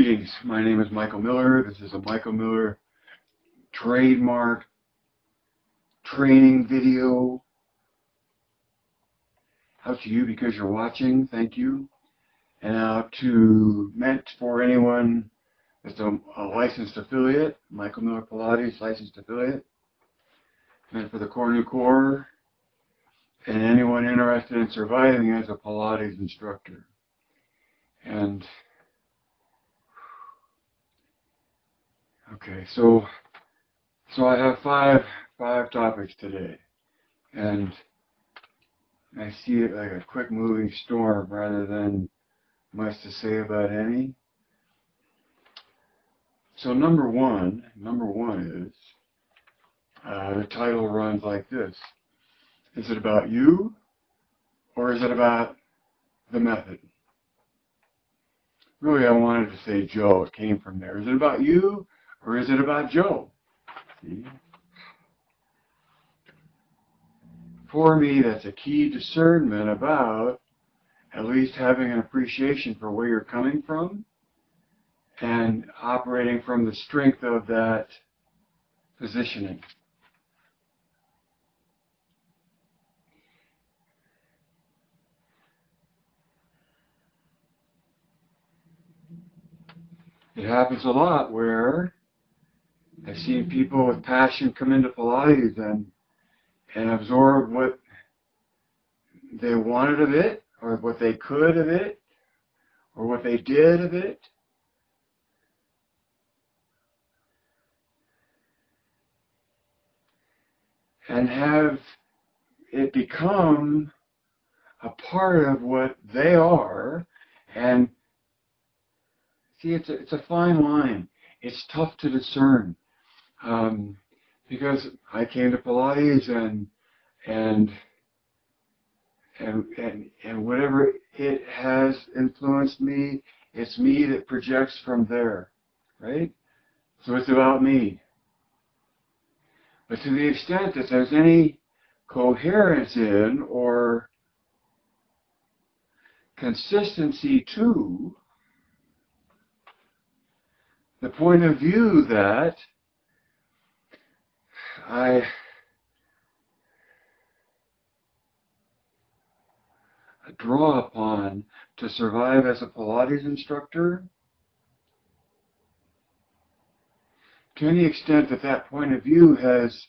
Greetings, my name is Michael Miller. This is a Michael Miller trademark training video. Out to you because you're watching, thank you. And out to meant for anyone that's a licensed affiliate, Michael Miller Pilates licensed affiliate. Meant for the Core New Core and anyone interested in surviving as a Pilates instructor. And okay, so I have five topics today, and I see it like a quick moving storm rather than much to say about any. So number one is the title runs like this: is it about you, or is it about the method? Really, I wanted to say Joe. It came from there. Is it about you, or is it about Joe? See? For me, that's a key discernment about at least having an appreciation for where you're coming from and operating from the strength of that positioning. It happens a lot where I've seen people with passion come into Pilates and absorb what they wanted of it, or what they could of it, or what they did of it. And have it become a part of what they are. And see, it's a fine line. It's tough to discern. Because I came to Pilates and whatever it has influenced me, it's me that projects from there, right? So it's about me. But to the extent that there's any coherence in or consistency to the point of view that I draw upon to survive as a Pilates instructor, to any extent that that point of view has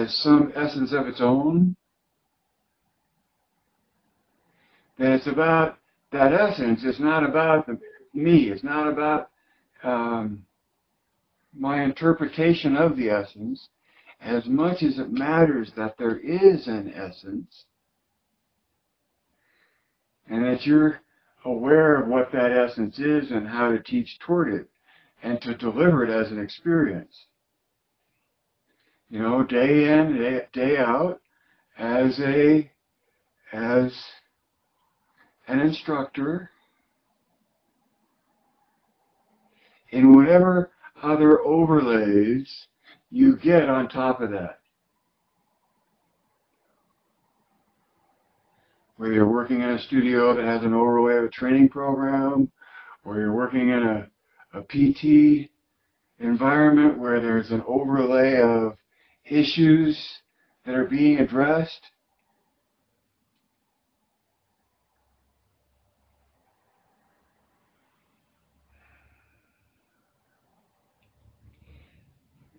some essence of its own, then it's about that essence. It's not about me. It's not about my interpretation of the essence, as much as it matters that there is an essence, and that you're aware of what that essence is and how to teach toward it and to deliver it as an experience. You know, day in, day out, as an instructor, in whatever other overlays you get on top of that. Whether you're working in a studio that has an overlay of a training program, or you're working in a PT environment where there's an overlay of issues that are being addressed,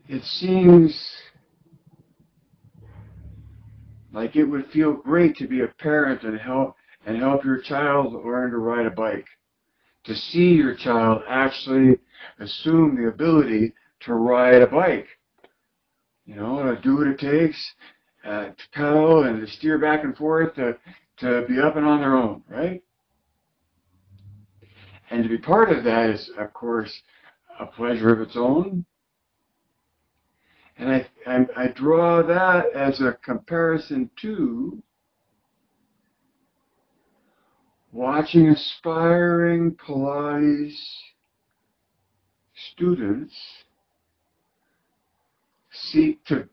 it seems like it would feel great to be a parent and help your child learn to ride a bike. To see your child actually assume the ability to ride a bike. You know, to do what it takes to pedal and to steer back and forth to be up and on their own, right? And to be part of that is, of course, a pleasure of its own. And I draw that as a comparison to watching aspiring Pilates students seek to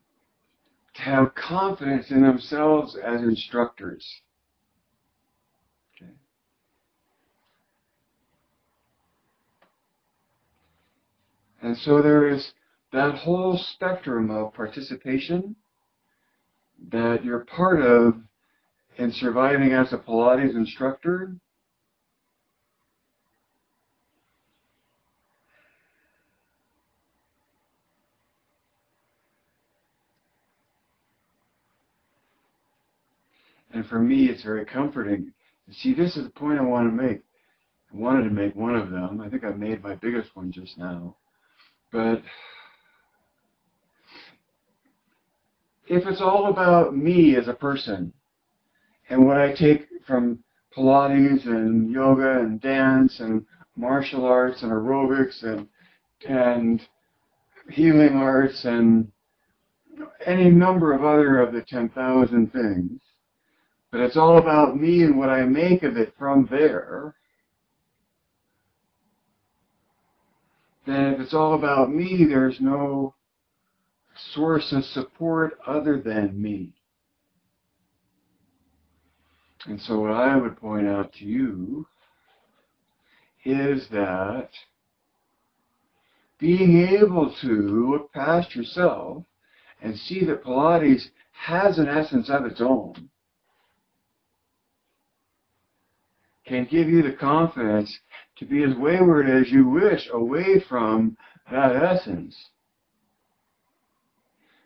have confidence in themselves as instructors. Okay. And so there is that whole spectrum of participation that you're part of in surviving as a Pilates instructor. And for me, it's very comforting. See, this is the point I want to make. I wanted to make one of them. I think I made my biggest one just now. But if it's all about me as a person and what I take from Pilates and yoga and dance and martial arts and aerobics and healing arts and any number of other of the 10,000 things, but it's all about me and what I make of it from there, then if it's all about me, there's no source of support other than me. And so what I would point out to you is that being able to look past yourself and see that Pilates has an essence of its own can give you the confidence to be as wayward as you wish away from that essence.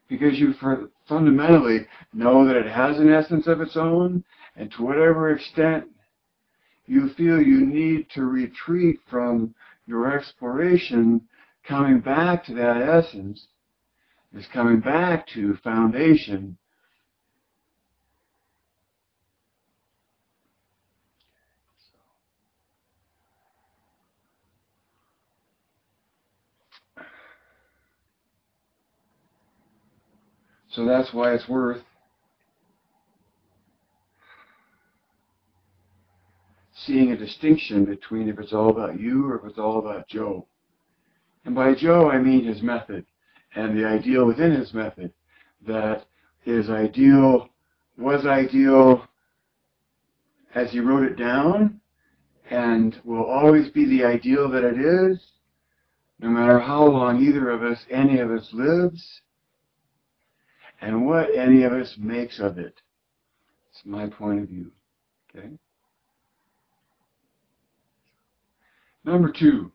Because you fundamentally know that it has an essence of its own, and to whatever extent you feel you need to retreat from your exploration, coming back to that essence is coming back to foundation. So that's why it's worth seeing a distinction between if it's all about you or if it's all about Joe. And by Joe, I mean his method and the ideal within his method that is ideal, was ideal as he wrote it down, and will always be the ideal that it is, no matter how long either of us, any of us lives, and what any of us makes of it. It's my point of view. Okay? Number two.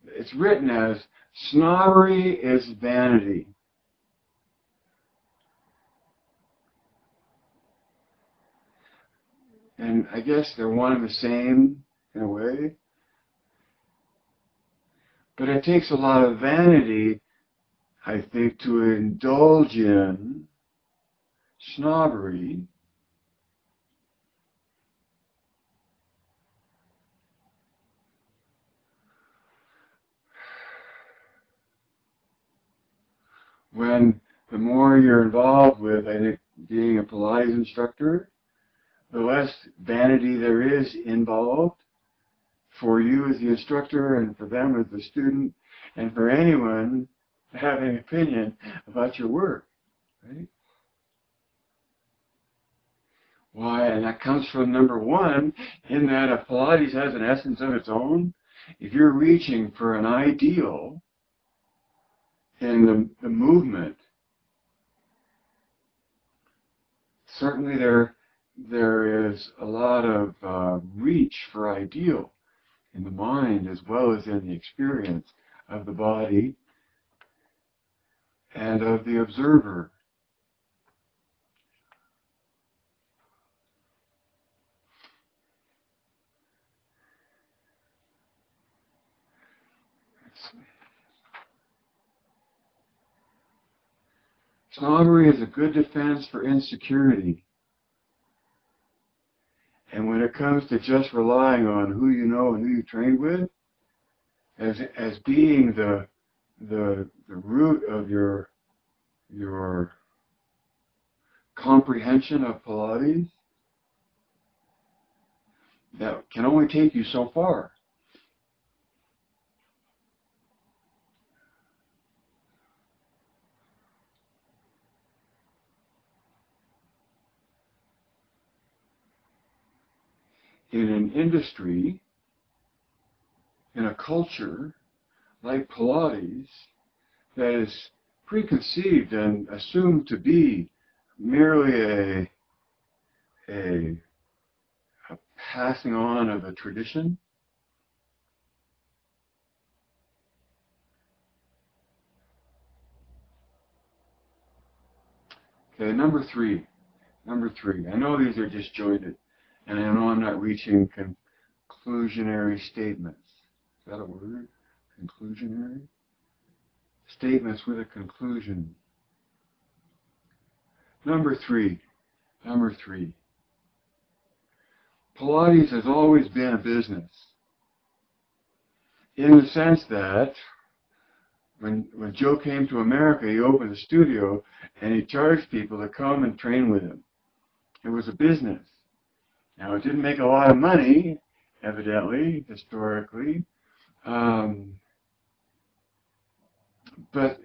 It's written as, snobbery is vanity. And I guess they're one and the same in a way. But it takes a lot of vanity, I think, to indulge in snobbery. When the more you're involved with, I think, being a Pilates instructor, the less vanity there is involved for you as the instructor and for them as the student and for anyone having an opinion about your work, right? Why? And that comes from number one, in that if Pilates has an essence of its own, if you're reaching for an ideal in the movement, certainly there is a lot of reach for ideal in the mind as well as in the experience of the body and of the observer. Snobbery is a good defense for insecurity. And when it comes to just relying on who you know and who you trained with, as being the root of your comprehension of Pilates, that can only take you so far. in an industry, in a culture like Pilates, that is preconceived and assumed to be merely a passing on of a tradition. Okay, number three. I know these are disjointed, and I know I'm not reaching conclusionary statements. Is that a word? Conclusionary? Statements with a conclusion. Number three. Pilates has always been a business, in the sense that when Joe came to America, he opened a studio and he charged people to come and train with him. It was a business. Now, it didn't make a lot of money, evidently, historically, but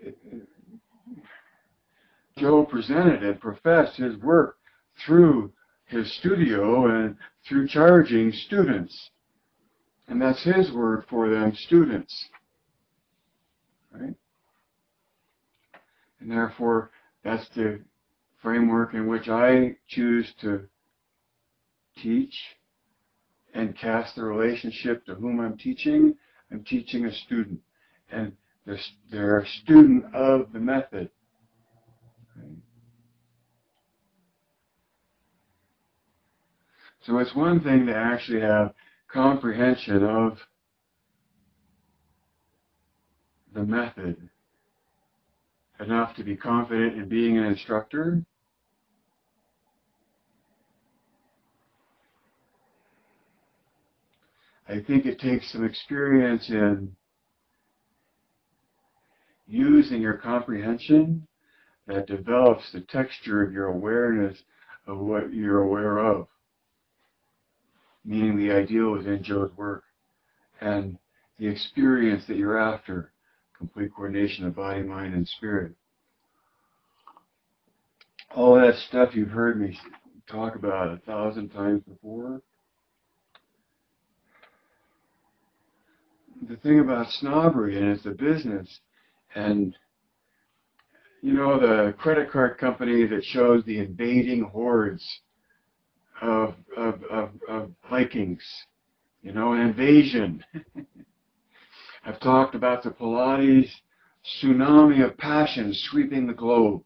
Joe presented and professed his work through his studio and through charging students. And that's his word for them, students. Right? And therefore, that's the framework in which I choose to teach and cast the relationship to whom I'm teaching. I'm teaching a student. And they're a student of the method. Right? So it's one thing to actually have comprehension of the method enough to be confident in being an instructor. I think it takes some experience in using your comprehension that develops the texture of your awareness of what you're aware of, meaning the ideal within Joe's work, and the experience that you're after, complete coordination of body, mind, and spirit. All that stuff you've heard me talk about 1,000 times before. The thing about snobbery, and it's a business, and you know, the credit card company that shows the invading hordes of Vikings, you know, an invasion. I've talked about the Pilates tsunami of passion sweeping the globe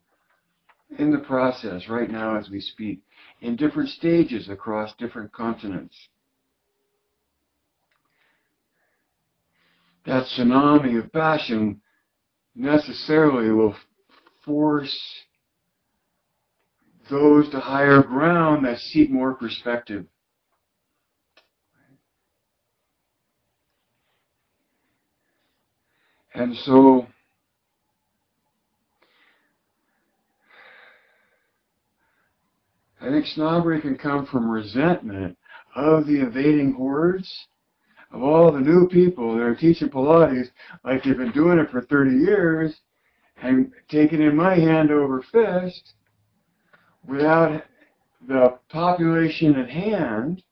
in the process right now as we speak, in different stages across different continents. That tsunami of passion necessarily will force those to higher ground that seek more perspective. And so I think snobbery can come from resentment of the invading hordes, of all the new people that are teaching Pilates like they've been doing it for 30 years and taking it in my hand over fist without the population at hand,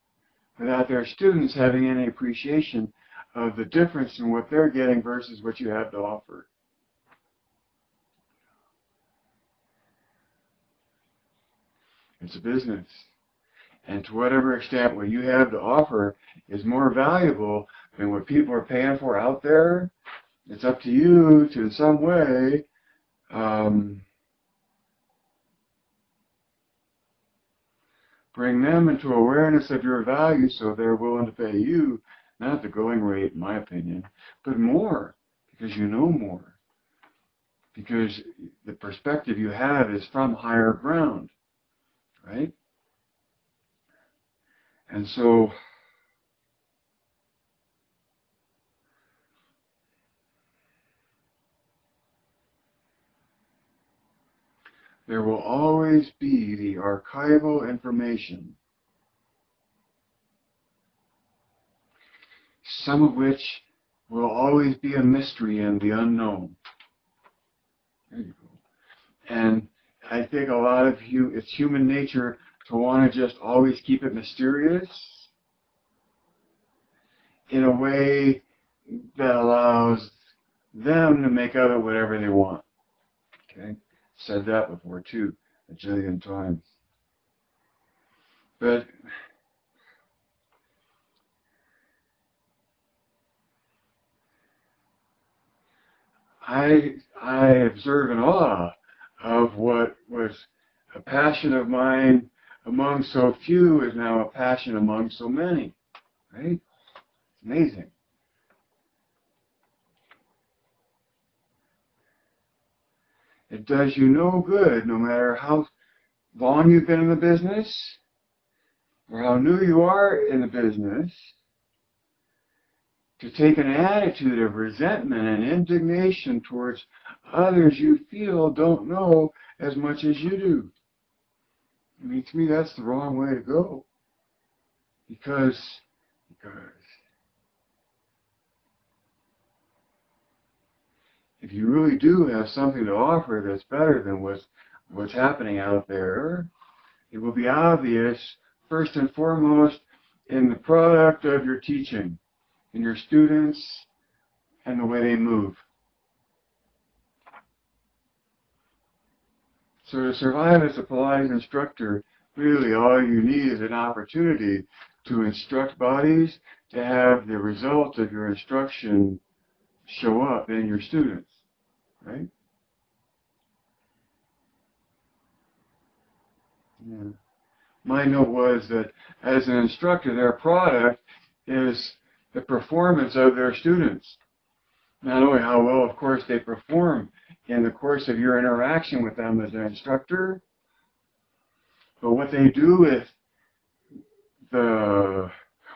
without their students having any appreciation of the difference in what they're getting versus what you have to offer. It's a business. And to whatever extent what you have to offer is more valuable than what people are paying for out there, it's up to you to, in some way, bring them into awareness of your value so they're willing to pay you, not the going rate, in my opinion, but more, because you know more. Because the perspective you have is from higher ground, right? And so there will always be the archival information, some of which will always be a mystery and the unknown. There you go. And I think a lot of it's human nature to want to just always keep it mysterious. in a way that allows them to make of it whatever they want. Okay? Said that before too, a jillion times. But I observe in awe of what was a passion of mine among so few is now a passion among so many. Right? It's amazing. It does you no good, no matter how long you've been in the business or how new you are in the business, to take an attitude of resentment and indignation towards others you feel don't know as much as you do. I mean, to me, that's the wrong way to go. Because if you really do have something to offer that's better than what's happening out there, it will be obvious, first and foremost, in the product of your teaching, in your students, and the way they move. So to survive as a Pilates instructor, really all you need is an opportunity to instruct bodies, to have the result of your instruction show up in your students, right? Yeah. My note was that as an instructor, their product is the performance of their students. Not only how well, of course, they perform in the course of your interaction with them as an instructor, but what they do with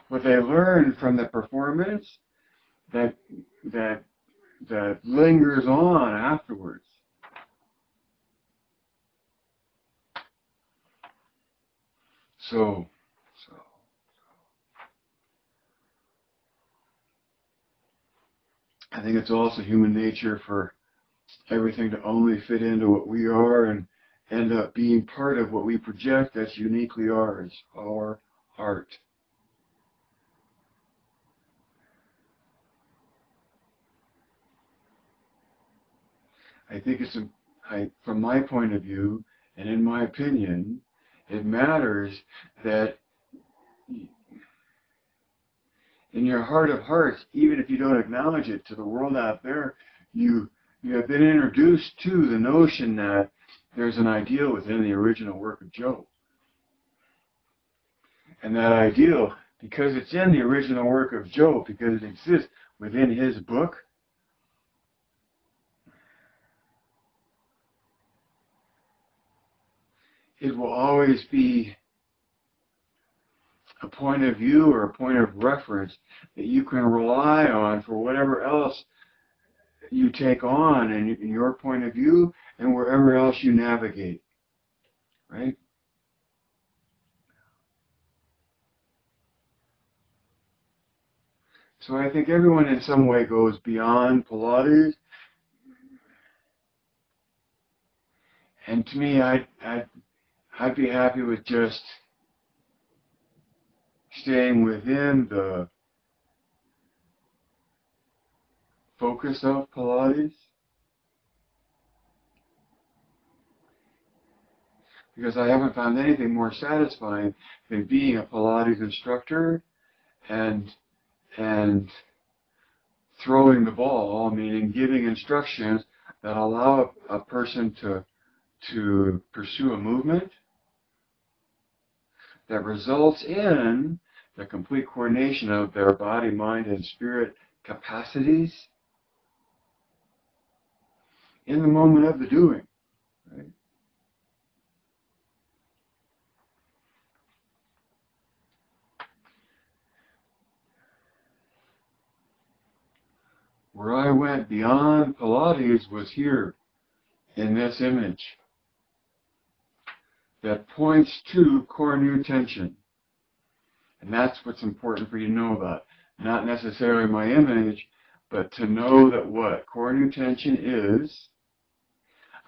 what they learn from the performance that lingers on afterwards. So I think it's also human nature for everything to only fit into what we are and end up being part of what we project that's uniquely ours, our art. I think from my point of view, and in my opinion, it matters that in your heart of hearts, even if you don't acknowledge it to the world out there, you have been introduced to the notion that there's an ideal within the original work of Joe. And that ideal, because it's in the original work of Joe, because it exists within his book, it will always be a point of view or a point of reference that you can rely on for whatever else you take on in your point of view and wherever else you navigate, right? So I think everyone in some way goes beyond Pilates, and to me, I'd be happy with just staying within the focus of Pilates, because I haven't found anything more satisfying than being a Pilates instructor and throwing the ball, meaning giving instructions that allow a person to pursue a movement that results in the complete coordination of their body, mind, and spirit capacities in the moment of the doing. Right? Where I went beyond Pilates was here, in this image, that points to core new tension. And that's what's important for you to know about. Not necessarily my image, but to know that what core new tension is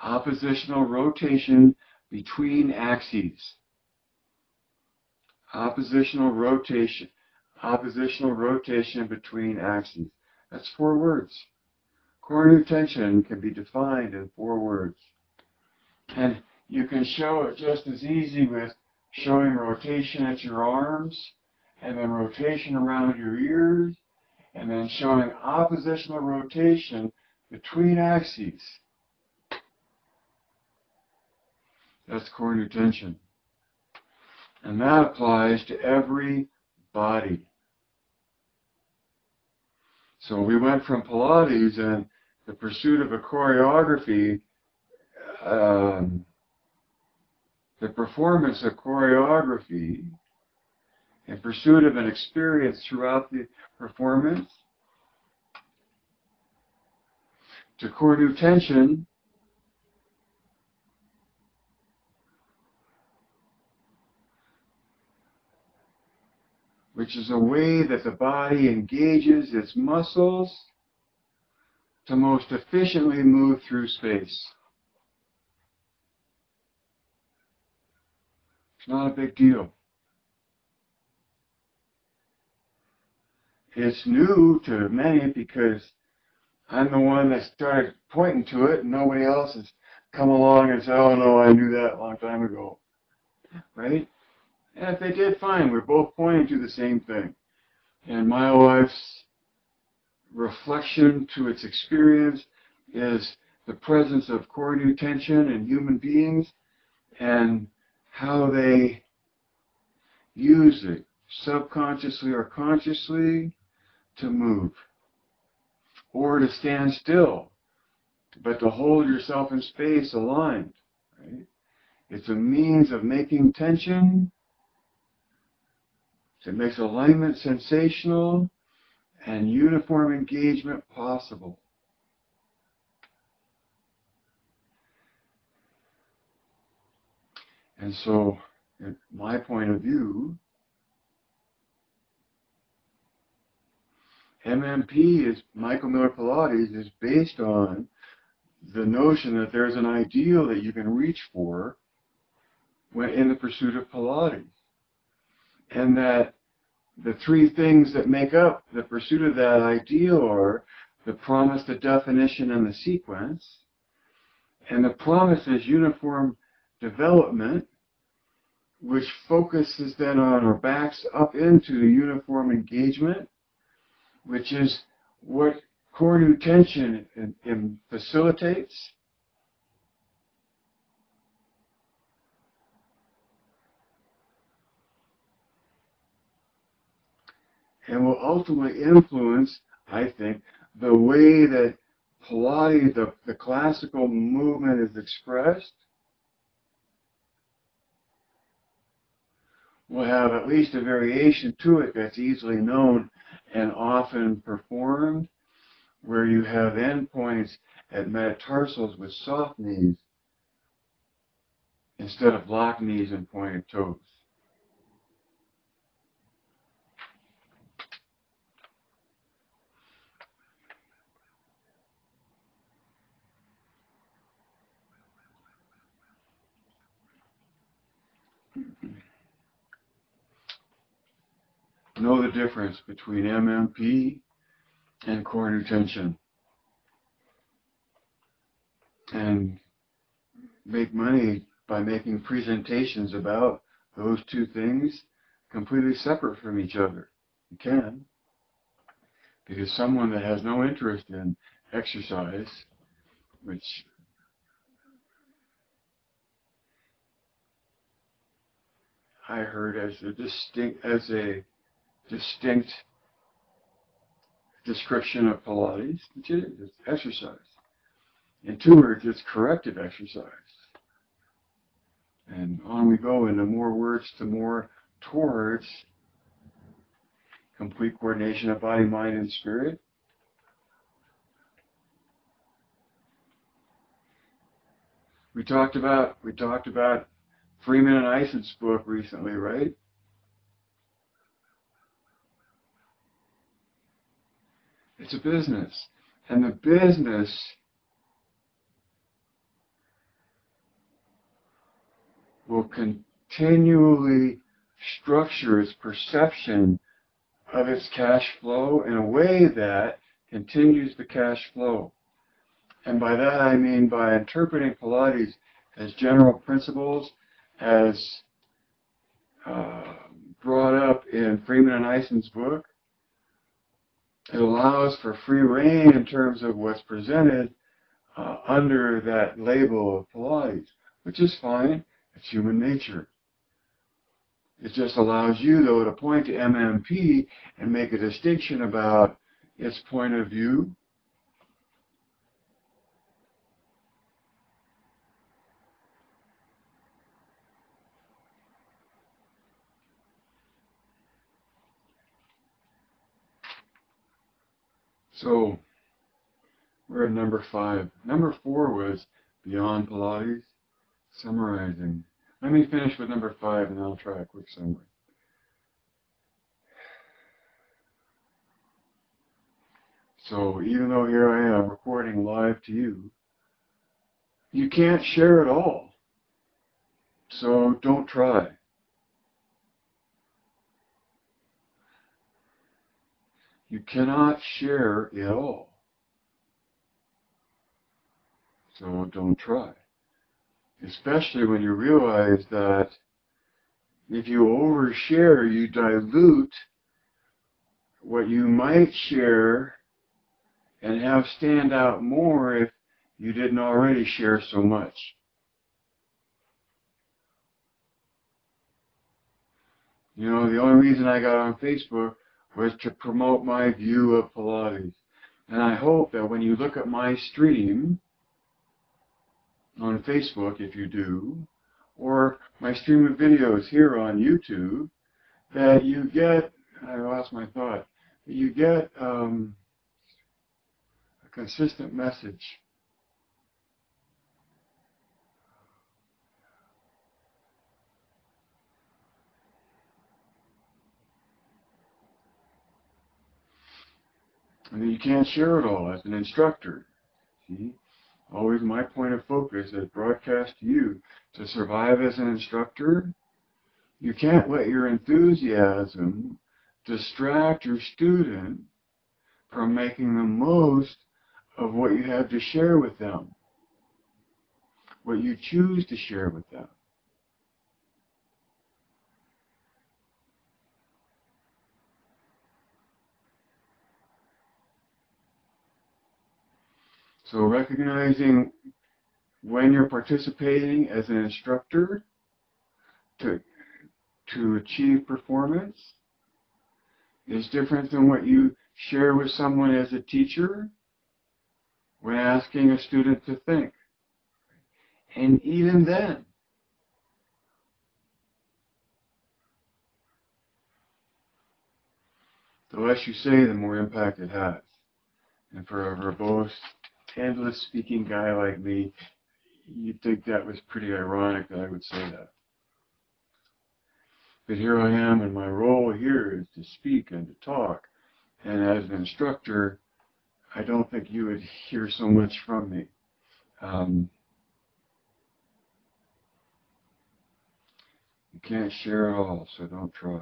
oppositional rotation between axes. Oppositional rotation oppositional rotation between axes. That's 4 words. Coronary tension can be defined in 4 words. And you can show it just as easy with showing rotation at your arms, and then rotation around your ears, and then showing oppositional rotation between axes. That's coronary tension. And that applies to every body. So we went from Pilates and the pursuit of a choreography, the performance of choreography, in pursuit of an experience throughout the performance, to coronary tension, which is a way that the body engages its muscles to most efficiently move through space. It's not a big deal. It's new to many because I'm the one that started pointing to it, and nobody else has come along and said, oh no, I knew that a long time ago. Right? And if they did, fine. We're both pointing to the same thing. And my wife's reflection to its experience is the presence of coronary tension in human beings and how they use it, subconsciously or consciously, to move. Or to stand still, but to hold yourself in space aligned. Right? It's a means of making tension. It makes alignment sensational and uniform engagement possible. And so, in my point of view, MMP is Michael Miller Pilates is based on the notion that there's an ideal that you can reach for when in the pursuit of Pilates, and that the 3 things that make up the pursuit of that ideal are the promise, the definition, and the sequence. And the promise is uniform development, which focuses then on or backs up into the uniform engagement, which is what coronary tension facilitates. And will ultimately influence, I think, the way that Pilates, the classical movement, is expressed. Will have at least a variation to it that's easily known and often performed, where you have endpoints at metatarsals with soft knees instead of locked knees and pointed toes. Know the difference between MMP and coronary tension, and make money by making presentations about those 2 things completely separate from each other. You can, because someone that has no interest in exercise, which I heard as a distinct description of Pilates, which it is, it's exercise. In 2 words, it's corrective exercise. And on we go into more words to more towards complete coordination of body, mind, and spirit. We talked about Freeman and Ison's book recently, right? It's a business. And the business will continually structure its perception of its cash flow in a way that continues the cash flow. And by that I mean by interpreting Pilates as general principles, as brought up in Freeman and Ison's book. It allows for free reign in terms of what's presented under that label of Pilates, which is fine. It's human nature. It just allows you, though, to point to MMP and make a distinction about its point of view. So we're at number 5. Number 4 was Beyond Pilates, summarizing. Let me finish with number 5 and I'll try a quick summary. So even though here I am recording live to you, you can't share it all. So don't try. You cannot share it all. So don't try. Especially when you realize that if you overshare, you dilute what you might share and have stand out more if you didn't already share so much. You know, the only reason I got on Facebook was to promote my view of Pilates. And I hope that when you look at my stream on Facebook, if you do, or my stream of videos here on YouTube, that you get, I lost my thought, that you get a consistent message. And you can't share it all as an instructor. See? Always my point of focus is broadcast to you. To survive as an instructor, you can't let your enthusiasm distract your student from making the most of what you have to share with them, what you choose to share with them. So recognizing when you're participating as an instructor to achieve performance is different than what you share with someone as a teacher when asking a student to think. And even then, the less you say, the more impact it has. And for a verbose, endless speaking guy like me, you'd think that was pretty ironic that I would say that. But here I am, and my role here is to speak and to talk. And as an instructor, I don't think you would hear so much from me. You can't share it all, so don't try.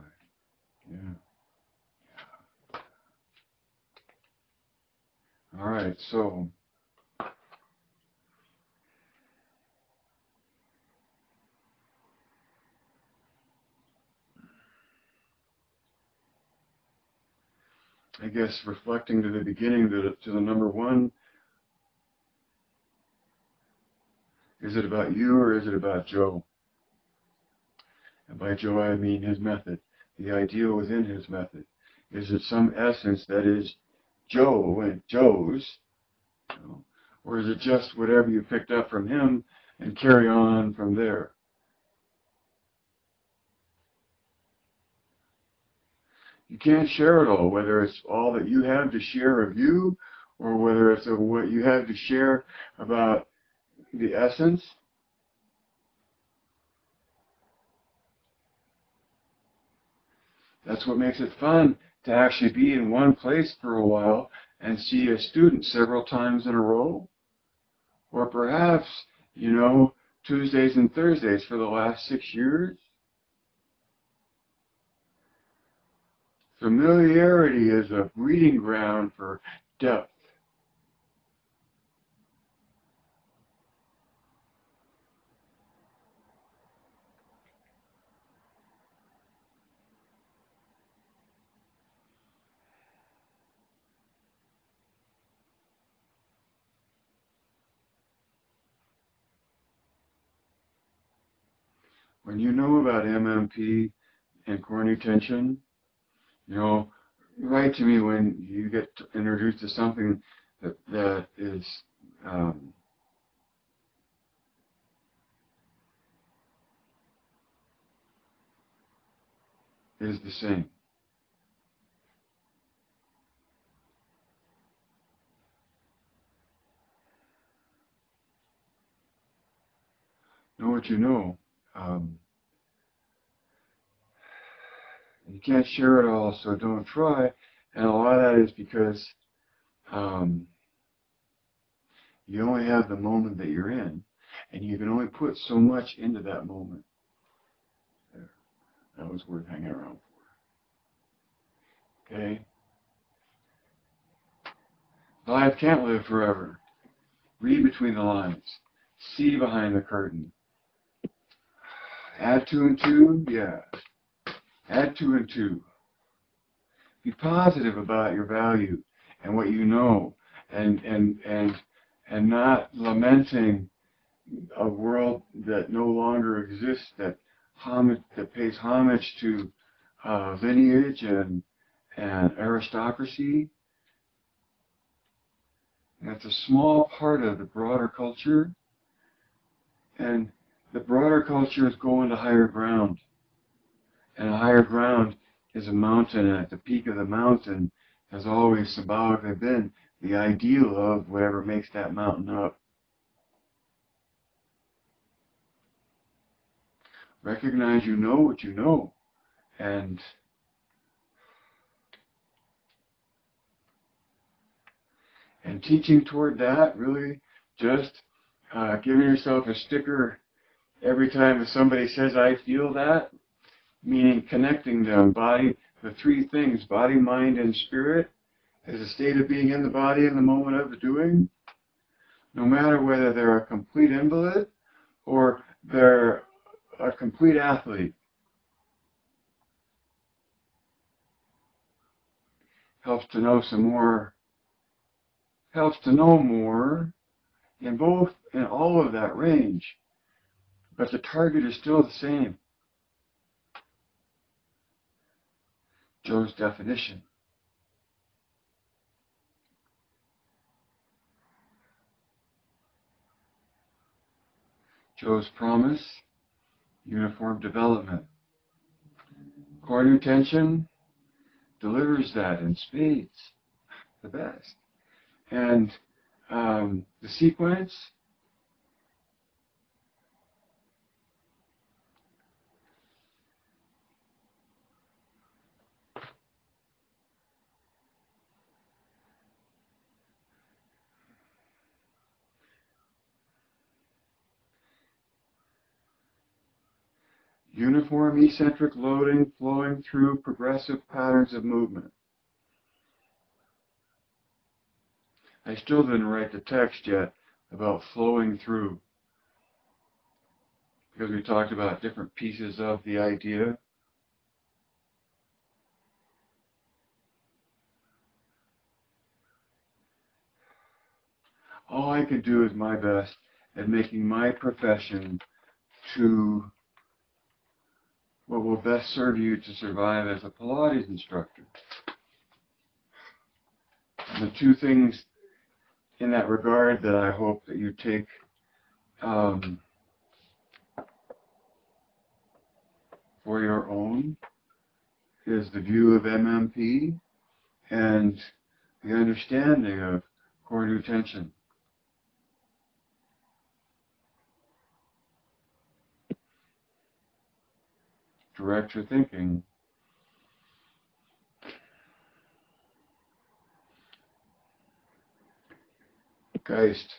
Yeah. All right, so I guess reflecting to the beginning, to the number 1, is it about you or is it about Joe? And by Joe I mean his method, the ideal within his method. Is it some essence that is Joe and Joe's, you know, or is it just whatever you picked up from him and carry on from there? You can't share it all, whether it's all that you have to share of you, or whether it's what you have to share about the essence. That's what makes it fun, to actually be in one place for a while and see a student several times in a row. Or perhaps, you know, Tuesdays and Thursdays for the last 6 years. Familiarity is a breeding ground for depth. When you know about MMP and core nutention, you know, write to me when you get introduced to something that is the same. Know what you know. You can't share it all, so don't try. And a lot of that is because you only have the moment that you're in, and you can only put so much into that moment. There. That was worth hanging around for. Okay? Life can't live forever. Read between the lines. See behind the curtain. Add two and two? Yeah. Add two and two. Be positive about your value and what you know, and not lamenting a world that no longer exists, that pays homage to lineage and aristocracy. That's a small part of the broader culture, and the broader culture is going to higher ground, and a higher ground is a mountain, and at the peak of the mountain has always symbolically been the ideal of whatever makes that mountain up. Recognize you know what you know, and teaching toward that, really just giving yourself a sticker every time somebody says, I feel that, meaning connecting them, the three things, body, mind, and spirit, as a state of being in the body in the moment of the doing, no matter whether they're a complete invalid or they're a complete athlete. Helps to know more in all of that range, but the target is still the same. Joe's definition. Joe's promise, uniform development. Core nutention delivers that in spades, the best. And the sequence, uniform eccentric loading flowing through progressive patterns of movement. I still didn't write the text yet about flowing through, because we talked about different pieces of the idea. All I could do is my best at making my profession to what will best serve you to survive as a Pilates instructor. And the two things in that regard that I hope that you take for your own is the view of MMP and the understanding of core nutention. Direct your thinking. Geist.